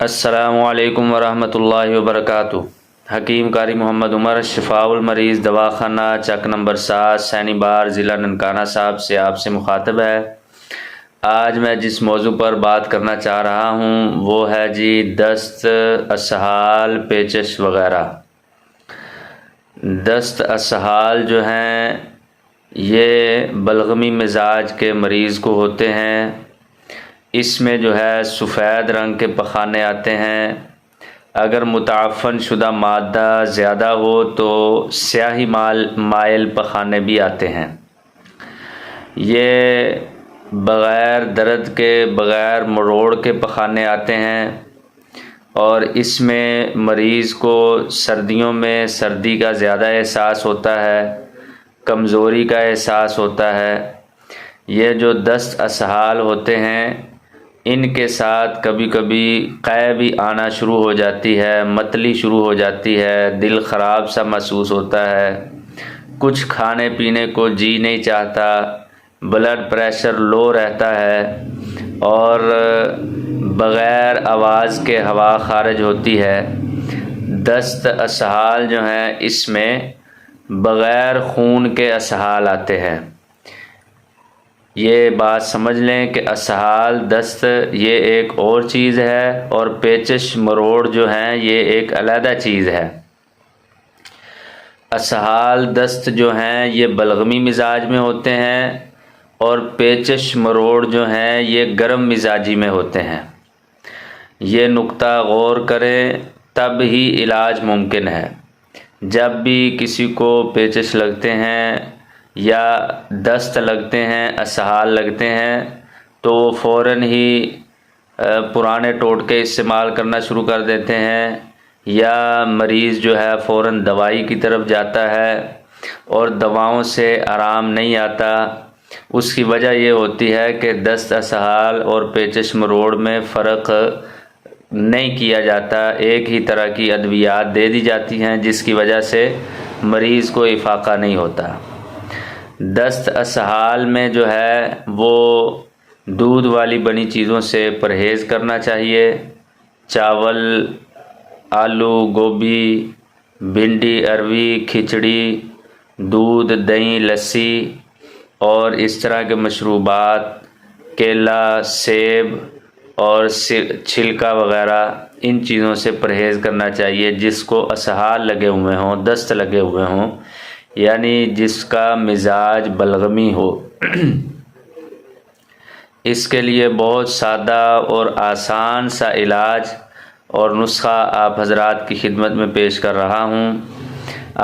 السلام علیکم ورحمۃ اللہ وبرکاتہ۔ حکیم قاری محمد عمر، شفاء المریض دواخانہ چک نمبر 7 سینی بار ضلع ننکانہ صاحب سے آپ سے مخاطب ہے۔ آج میں جس موضوع پر بات کرنا چاہ رہا ہوں وہ ہے دست، اسہال، پیچش وغیرہ۔ دست اسہال جو ہیں یہ بلغمی مزاج کے مریض کو ہوتے ہیں۔ اس میں سفید رنگ کے پخانے آتے ہیں۔ اگر متعفن شدہ مادہ زیادہ ہو تو سیاہی مائل پخانے بھی آتے ہیں۔ یہ بغیر درد کے، بغیر مروڑ کے پخانے آتے ہیں، اور اس میں مریض کو سردیوں میں سردی کا زیادہ احساس ہوتا ہے، کمزوری کا احساس ہوتا ہے۔ یہ جو دست اسہال ہوتے ہیں ان کے ساتھ کبھی کبھی قے بھی آنا شروع ہو جاتی ہے، متلی شروع ہو جاتی ہے، دل خراب سا محسوس ہوتا ہے، کچھ کھانے پینے کو جی نہیں چاہتا، بلڈ پریشر لو رہتا ہے، اور بغیر آواز کے ہوا خارج ہوتی ہے۔ دست اسہال جو ہیں اس میں بغیر خون کے اسہال آتے ہیں۔ یہ بات سمجھ لیں کہ اسہال دست یہ ایک اور چیز ہے، اور پیچش مروڑ جو ہیں یہ ایک علیحدہ چیز ہے۔ اسہال دست جو ہیں یہ بلغمی مزاج میں ہوتے ہیں، اور پیچش مروڑ جو ہیں یہ گرم مزاجی میں ہوتے ہیں۔ یہ نقطہ غور کریں تب ہی علاج ممکن ہے۔ جب بھی کسی کو پیچش لگتے ہیں یا دست لگتے ہیں، اسہال لگتے ہیں، تو وہ فوراً ہی پرانے ٹوٹکے استعمال کرنا شروع کر دیتے ہیں، یا مریض جو ہے فوراً دوائی کی طرف جاتا ہے، اور دواؤں سے آرام نہیں آتا۔ اس کی وجہ یہ ہوتی ہے کہ دست اسہال اور پیچش مروڑ میں فرق نہیں کیا جاتا، ایک ہی طرح کی ادویات دے دی جاتی ہیں جس کی وجہ سے مریض کو افاقہ نہیں ہوتا۔ دست اسہال میں وہ دودھ والی بنی چیزوں سے پرہیز کرنا چاہیے۔ چاول، آلو، گوبھی، بھنڈی، اروی، کھچڑی، دودھ، دہی، لسی اور اس طرح کے مشروبات، کیلا، سیب اور چھلکا وغیرہ، ان چیزوں سے پرہیز کرنا چاہیے جس کو اسہال لگے ہوئے ہوں، دست لگے ہوئے ہوں، یعنی جس کا مزاج بلغمی ہو۔ اس کے لیے بہت سادہ اور آسان سا علاج اور نسخہ آپ حضرات کی خدمت میں پیش کر رہا ہوں۔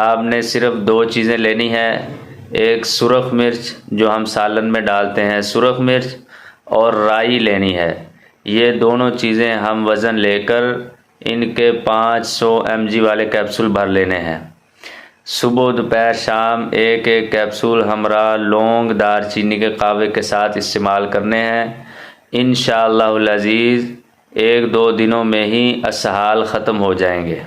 آپ نے صرف 2 چیزیں لینی ہے، ایک سرخ مرچ جو ہم سالن میں ڈالتے ہیں، سرخ مرچ، اور رائی لینی ہے۔ یہ دونوں چیزیں ہم وزن لے کر ان کے 500 mg والے کیپسول بھر لینے ہیں۔ صبح، دوپہر، شام ایک ایک کیپسول ہمراہ لونگ، دار چینی کے قہوے کے ساتھ استعمال کرنے ہیں۔ انشاءاللہ العزیز 1-2 دنوں میں ہی اسہال ختم ہو جائیں گے۔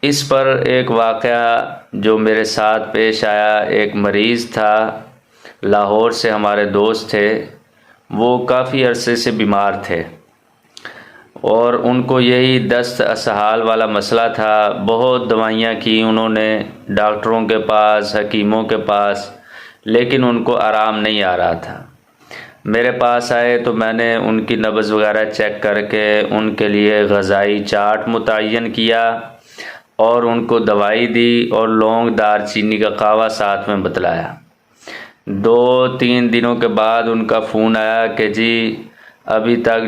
اس پر ایک واقعہ جو میرے ساتھ پیش آیا، ایک مریض تھا، لاہور سے ہمارے دوست تھے، وہ کافی عرصے سے بیمار تھے، اور ان کو یہی دست اسہال والا مسئلہ تھا۔ بہت دوائیاں کی انہوں نے، ڈاکٹروں کے پاس، حکیموں کے پاس، لیکن ان کو آرام نہیں آ رہا تھا۔ میرے پاس آئے تو میں نے ان کی نبض وغیرہ چیک کر کے ان کے لیے غذائی چارٹ متعین کیا، اور ان کو دوائی دی، اور لونگ، دار چینی کا قہوہ ساتھ میں بتلایا۔ 2-3 دنوں کے بعد ان کا فون آیا کہ ابھی تک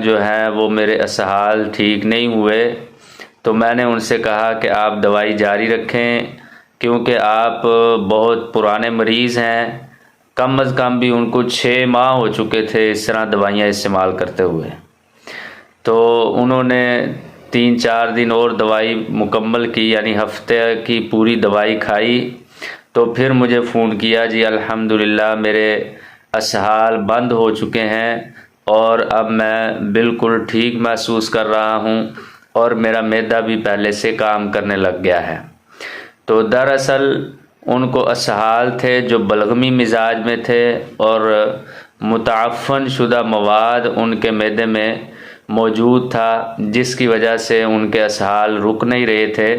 وہ میرے اسہال ٹھیک نہیں ہوئے۔ تو میں نے ان سے کہا کہ آپ دوائی جاری رکھیں، کیونکہ آپ بہت پرانے مریض ہیں، کم از کم بھی ان کو 6 ماہ ہو چکے تھے اس طرح دوائیاں استعمال کرتے ہوئے۔ تو انہوں نے 3-4 دن اور دوائی مکمل کی، یعنی ہفتے کی پوری دوائی کھائی، تو پھر مجھے فون کیا، الحمدللہ میرے اسہال بند ہو چکے ہیں، اور اب میں بالکل ٹھیک محسوس کر رہا ہوں، اور میرا معدہ بھی پہلے سے کام کرنے لگ گیا ہے۔ تو دراصل ان کو اسہال تھے جو بلغمی مزاج میں تھے، اور متعفن شدہ مواد ان کے معدے میں موجود تھا، جس کی وجہ سے ان کے اسہال رک نہیں رہے تھے۔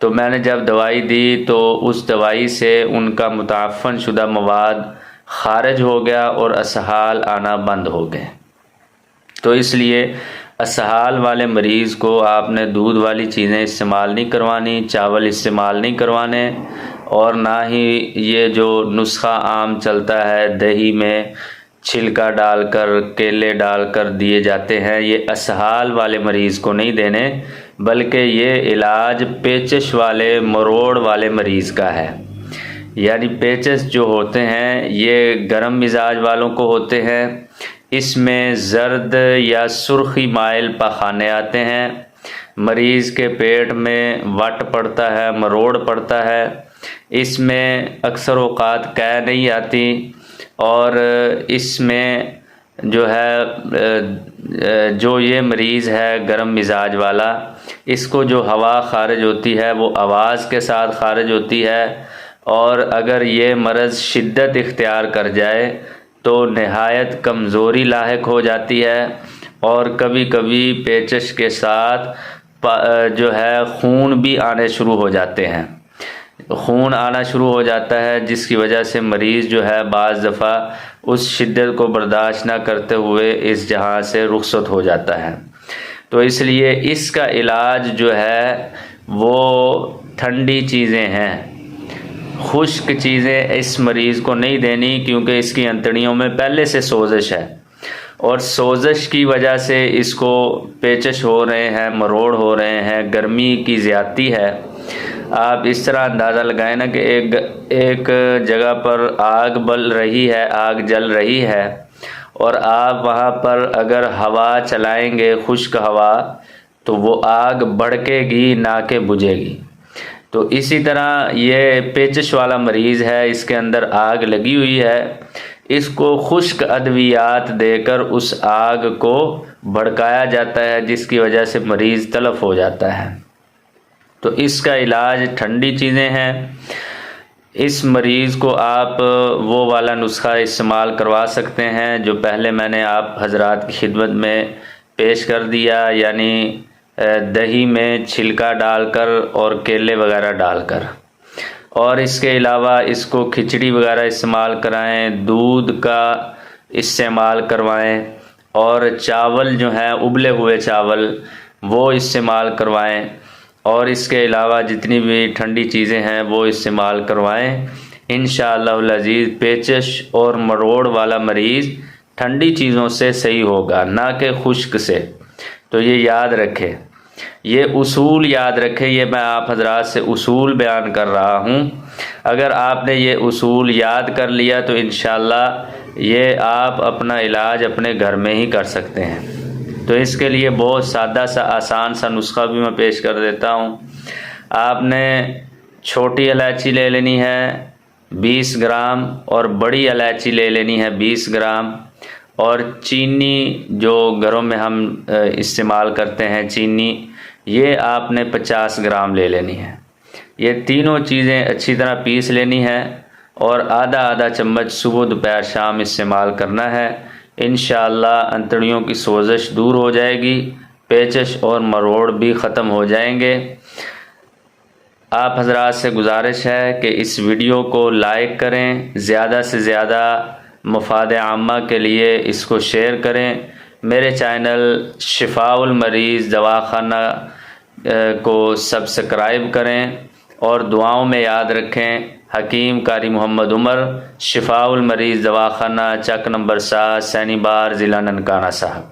تو میں نے جب دوائی دی تو اس دوائی سے ان کا متعفن شدہ مواد خارج ہو گیا اور اسہال آنا بند ہو گئے۔ تو اس لیے اسہال والے مریض کو آپ نے دودھ والی چیزیں استعمال نہیں کروانی، چاول استعمال نہیں کروانے، اور نہ ہی یہ جو نسخہ عام چلتا ہے دہی میں چھلکا ڈال کر کیلے ڈال کر دیے جاتے ہیں، یہ اسہال والے مریض کو نہیں دینے، بلکہ یہ علاج پیچش والے مروڑ والے مریض کا ہے۔ یعنی پیچس جو ہوتے ہیں یہ گرم مزاج والوں کو ہوتے ہیں، اس میں زرد یا سرخی مائل پاخانے آتے ہیں، مریض کے پیٹ میں وٹ پڑتا ہے، مروڑ پڑتا ہے، اس میں اکثر اوقات قے نہیں آتی، اور اس میں جو ہے جو یہ مریض ہے گرم مزاج والا، اس کو جو ہوا خارج ہوتی ہے وہ آواز کے ساتھ خارج ہوتی ہے، اور اگر یہ مرض شدت اختیار کر جائے تو نہایت کمزوری لاحق ہو جاتی ہے، اور کبھی کبھی پیچش کے ساتھ جو ہے خون بھی آنے شروع ہو جاتے ہیں، خون آنا شروع ہو جاتا ہے، جس کی وجہ سے مریض جو ہے بعض دفعہ اس شدت کو برداشت نہ کرتے ہوئے اس جہاں سے رخصت ہو جاتا ہے۔ تو اس لیے اس کا علاج جو ہے وہ ٹھنڈی چیزیں ہیں، خشک چیزیں اس مریض کو نہیں دینی، کیونکہ اس کی انتڑیوں میں پہلے سے سوزش ہے، اور سوزش کی وجہ سے اس کو پیچش ہو رہے ہیں، مروڑ ہو رہے ہیں، گرمی کی زیادتی ہے۔ آپ اس طرح اندازہ لگائیں نا کہ ایک جگہ پر آگ بل رہی ہے، آگ جل رہی ہے، اور آپ وہاں پر اگر ہوا چلائیں گے، خشک ہوا، تو وہ آگ بھڑکے گی نہ کہ بجھے گی۔ تو اسی طرح یہ پیچش والا مریض ہے، اس کے اندر آگ لگی ہوئی ہے، اس کو خشک ادویات دے کر اس آگ کو بھڑکایا جاتا ہے، جس کی وجہ سے مریض تلف ہو جاتا ہے۔ تو اس کا علاج ٹھنڈی چیزیں ہیں۔ اس مریض کو آپ وہ والا نسخہ استعمال کروا سکتے ہیں جو پہلے میں نے آپ حضرات کی خدمت میں پیش کر دیا، یعنی دہی میں چھلکا ڈال کر اور کیلے وغیرہ ڈال کر، اور اس کے علاوہ اس کو کھچڑی وغیرہ استعمال کرائیں، دودھ کا استعمال کروائیں، اور چاول جو ہیں ابلے ہوئے چاول وہ استعمال کروائیں، اور اس کے علاوہ جتنی بھی ٹھنڈی چیزیں ہیں وہ استعمال کروائیں۔ انشاءاللہ العزیز پیچش اور مروڑ والا مریض ٹھنڈی چیزوں سے صحیح ہوگا، نہ کہ خشک سے۔ تو یہ یاد رکھے، یہ اصول یاد رکھے، یہ میں آپ حضرات سے اصول بیان کر رہا ہوں۔ اگر آپ نے یہ اصول یاد کر لیا تو انشاءاللہ یہ آپ اپنا علاج اپنے گھر میں ہی کر سکتے ہیں۔ تو اس کے لیے بہت سادہ سا آسان سا نسخہ بھی میں پیش کر دیتا ہوں۔ آپ نے چھوٹی الائچی لے لینی ہے 20 گرام، اور بڑی الائچی لے لینی ہے 20 گرام، اور چینی جو گھروں میں ہم استعمال کرتے ہیں چینی، یہ آپ نے 50 گرام لے لینی ہے۔ یہ تینوں چیزیں اچھی طرح پیس لینی ہے، اور آدھا چمچ صبح دوپہر شام استعمال کرنا ہے۔ انشاءاللہ انتڑیوں کی سوزش دور ہو جائے گی، پیچش اور مروڑ بھی ختم ہو جائیں گے۔ آپ حضرات سے گزارش ہے کہ اس ویڈیو کو لائک کریں، زیادہ سے زیادہ مفاد عامہ کے لیے اس کو شیئر کریں، میرے چینل شفاء المریض دواخانہ کو سبسکرائب کریں، اور دعاؤں میں یاد رکھیں حکیم قاری محمد عمر، شفاء المریض دواخانہ، چک نمبر 7، سینی بار، ضلع ننکانہ صاحب۔